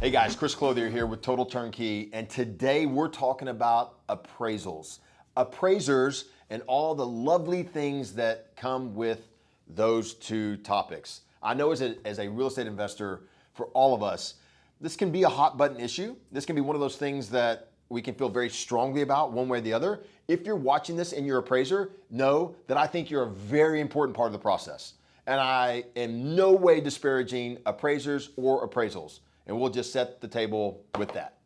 Hey guys, Chris Clothier here with Total Turnkey, and today we're talking about appraisals, appraisers, and all the lovely things that come with those two topics. I know as a real estate investor, for all of us, this can be a hot button issue. This can be one of those things that we can feel very strongly about one way or the other. If you're watching this and you're an appraiser, know that I think you're a very important part of the process. And I am no way disparaging appraisers or appraisals. And we'll just set the table with that.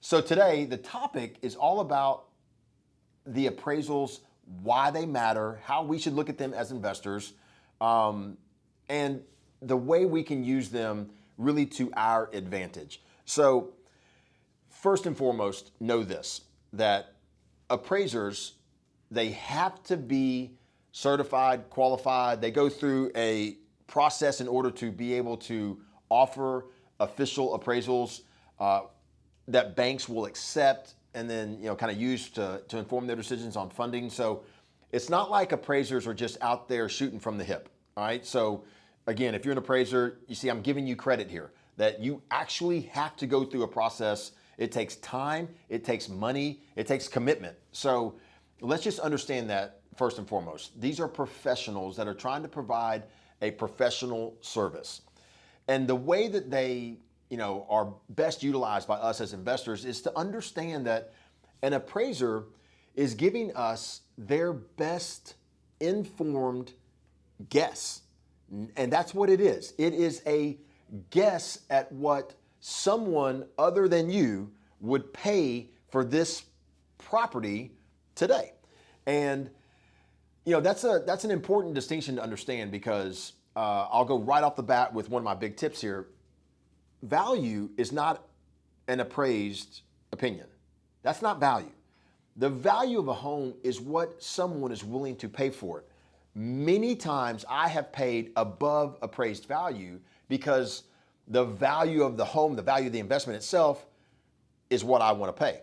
So today, the topic is all about the appraisals, why they matter, how we should look at them as investors, and the way we can use them really to our advantage. So first and foremost, know this, that appraisers, they have to be certified, qualified. They go through a process in order to be able to offer official appraisals that banks will accept and then kind of use to inform their decisions on funding. So it's not like appraisers are just out there shooting from the hip. All right. So again, if you're an appraiser, you see, I'm giving you credit here that you actually have to go through a process. It takes time, it takes money, it takes commitment. So let's just understand that first and foremost. These are professionals that are trying to provide a professional service. And the way that they, are best utilized by us as investors is to understand that an appraiser is giving us their best informed guess. And that's what it is. It is a guess at what someone other than you would pay for this property today. And that's an important distinction to understand because I'll go right off the bat with one of my big tips here. Value is not an appraised opinion. That's not value. The value of a home is what someone is willing to pay for it. Many times I have paid above appraised value because the value of the home, the value of the investment itself is what I want to pay.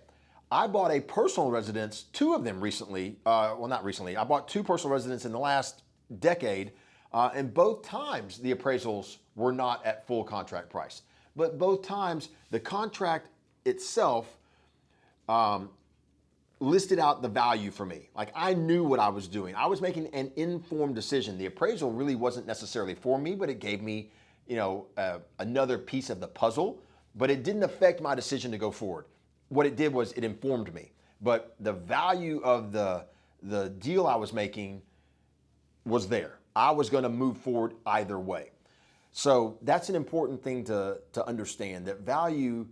I bought a personal residence, two of them recently, not recently, I bought two personal residences in the last decade, and both times the appraisals were not at full contract price. But both times the contract itself listed out the value for me. Like I knew what I was doing. I was making an informed decision. The appraisal really wasn't necessarily for me, but it gave me, another piece of the puzzle, but it didn't affect my decision to go forward. What it did was it informed me. But the value of the deal I was making was there. I was going to move forward either way. So that's an important thing to understand, that value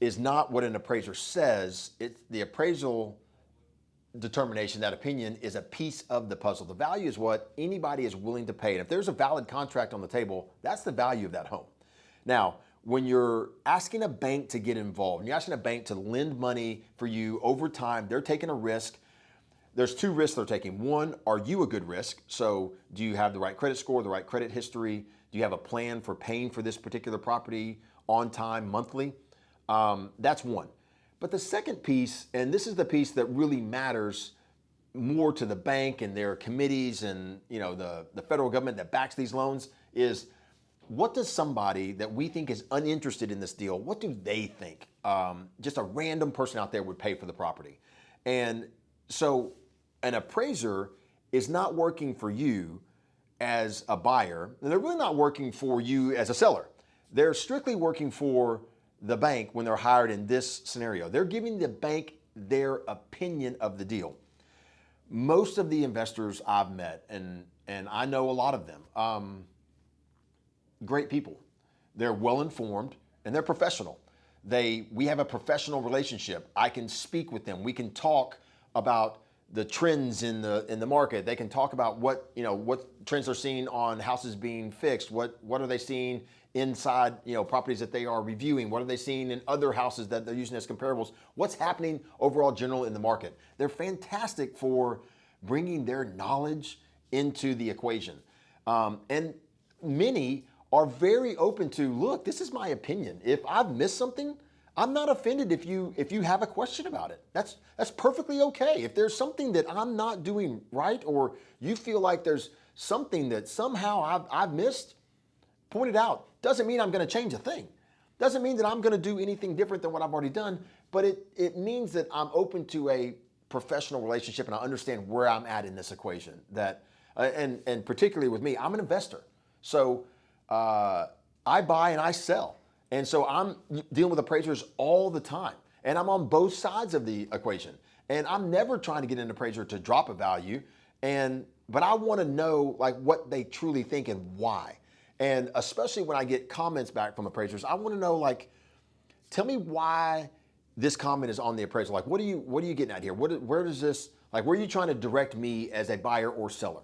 is not what an appraiser says. It's the appraisal determination, that opinion is a piece of the puzzle. The value is what anybody is willing to pay. And if there's a valid contract on the table, that's the value of that home. Now, when you're asking a bank to get involved, and you're asking a bank to lend money for you over time, they're taking a risk. There's two risks they're taking. One, are you a good risk? So do you have the right credit score, the right credit history? Do you have a plan for paying for this particular property on time, monthly? That's one. But the second piece, and this is the piece that really matters more to the bank and their committees and the federal government that backs these loans, is what does somebody that we think is uninterested in this deal, what do they think? Just a random person out there would pay for the property. And so an appraiser is not working for you as a buyer, and they're really not working for you as a seller. They're strictly working for the bank when they're hired in this scenario. They're giving the bank their opinion of the deal. Most of the investors I've met, and I know a lot of them, great people. They're well informed and they're professional. We have a professional relationship. I can speak with them. We can talk about the trends in the market. They can talk about what trends they're seeing on houses being fixed. What are they seeing inside properties that they are reviewing? What are they seeing in other houses that they're using as comparables? What's happening overall general in the market? They're fantastic for bringing their knowledge into the equation. And many are very open to, look, this is my opinion. If I've missed something, I'm not offended if you have a question about it. That's perfectly okay. If there's something that I'm not doing right, or you feel like there's something that somehow I've missed, point it out. Doesn't mean I'm going to change a thing. Doesn't mean that I'm going to do anything different than what I've already done, but it means that I'm open to a professional relationship and I understand where I'm at in this equation. That and particularly with me, I'm an investor, so I buy and I sell, and so I'm dealing with appraisers all the time, and I'm on both sides of the equation, and I'm never trying to get an appraiser to drop a value, but I want to know like what they truly think and why. And especially when I get comments back from appraisers, I want to know, like, tell me why this comment is on the appraisal. Like, what are you getting at here? Where does this, like, where are you trying to direct me as a buyer or seller?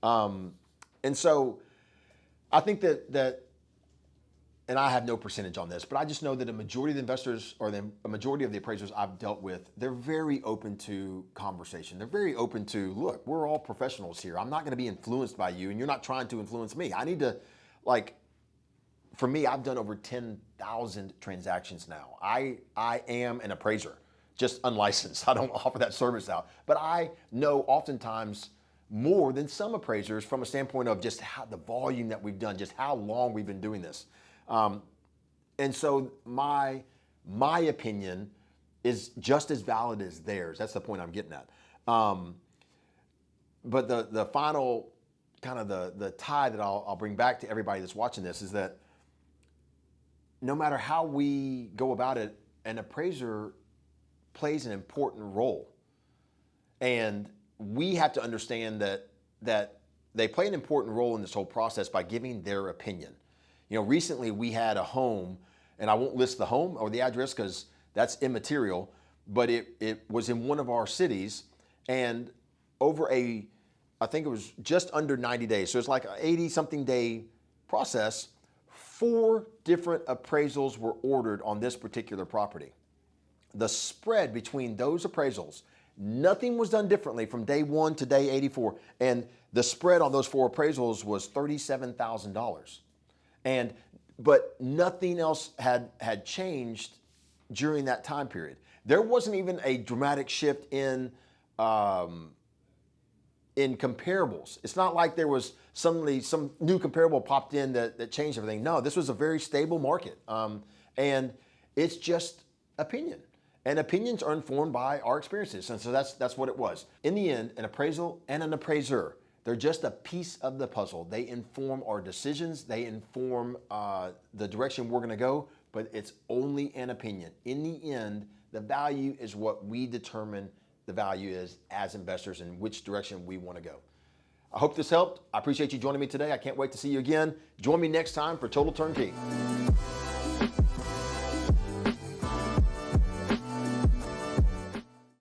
And so I think that, and I have no percentage on this, but I just know that a majority of the investors or a majority of the appraisers I've dealt with, they're very open to conversation. They're very open to, look, we're all professionals here. I'm not going to be influenced by you, and you're not trying to influence me. I need to, like, for me, I've done over 10,000 transactions now. I am an appraiser, just unlicensed. I don't offer that service out. But I know oftentimes more than some appraisers from a standpoint of just how the volume that we've done, just how long we've been doing this. And so my opinion is just as valid as theirs. That's the point I'm getting at. But the final kind of the tie that I'll bring back to everybody that's watching this is that no matter how we go about it, an appraiser plays an important role. And we have to understand that they play an important role in this whole process by giving their opinion. You know, recently we had a home, and I won't list the home or the address because that's immaterial, but it was in one of our cities, and over I think it was just under 90 days. So it's like an 80-something day process. 4 different appraisals were ordered on this particular property. The spread between those appraisals, nothing was done differently from day 1 to day 84. And the spread on those 4 appraisals was $37,000. But nothing else had changed during that time period. There wasn't even a dramatic shift in comparables. It's not like there was suddenly some new comparable popped in that changed everything. No, this was a very stable market. And it's just opinion. And opinions are informed by our experiences. And so that's what it was. In the end, an appraisal and an appraiser, they're just a piece of the puzzle. They inform our decisions. They inform the direction we're going to go, but it's only an opinion. In the end, the value is what we determine the value is as investors and which direction we want to go. I hope this helped. I appreciate you joining me today. I can't wait to see you again. Join me next time for Total Turnkey.